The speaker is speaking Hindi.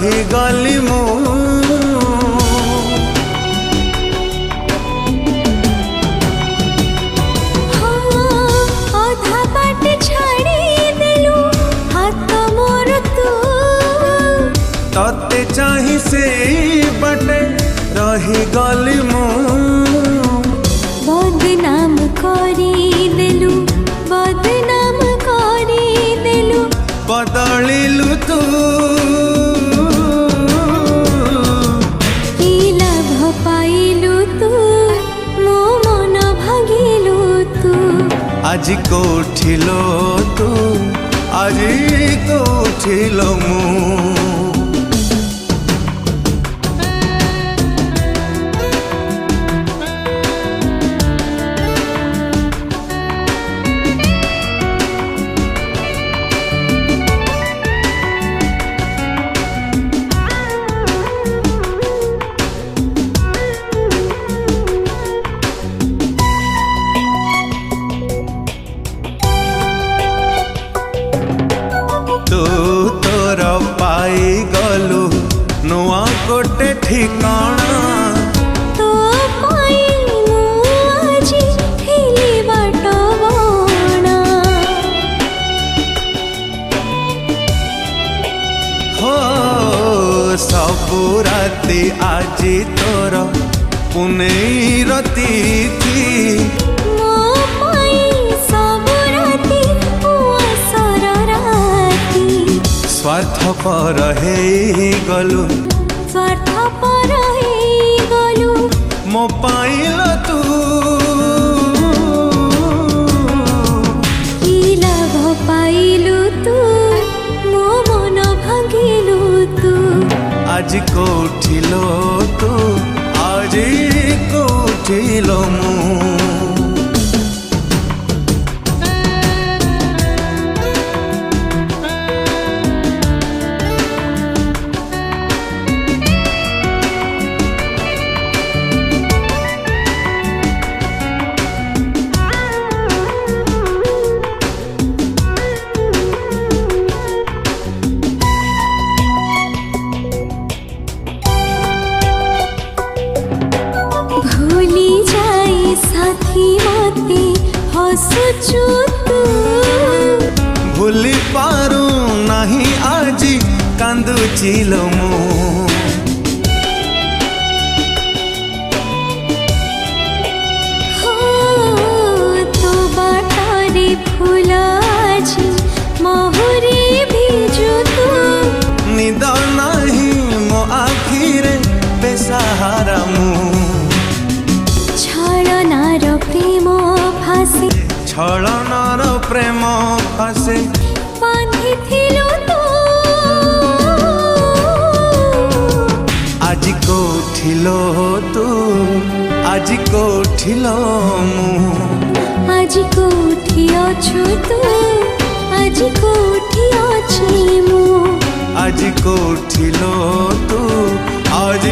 रहीगली मु अधा बाट छाड़ी देलु हाथ मोर तू तते चाही से बटे रहीगली मु बदनाम करी देलु बदनाम करी देलु बदलिलु तू की लाभ पाइलु तू मो मन भागिलु तू आज कोठिलो तू आज कोठिलो मु तू तोर पाई गलु नुआ गोटे ठिकाना तो पाई मु आजी हिली बाट बणा हो सबु राति आजी तोर पुनेई रती थी मो पाई सब राति उआसर राति स्वार्थपर हे गलु स्वार्थपर गलु मो पाइल तू की लाभ पाइलु तू मो मन भागिलु तू आज कोठिलो तू आज कोठिलो मु भूली जाई साथी मते हसुचु तू भूली पारू नहीं आजी कांदुचिलो मु हो तो बाटारे फूल आजी महुरी भिजु तू निद नहीं मो आखिरे बेसहारा मु छलनार प्रेम फासे छलनार प्रेम फासे बांधिथिलु तू आज कोठिलो तू आज कोठिलो मु आज कोठी अछु तू आज कोठी अछि मु आज कोठिलो तू आज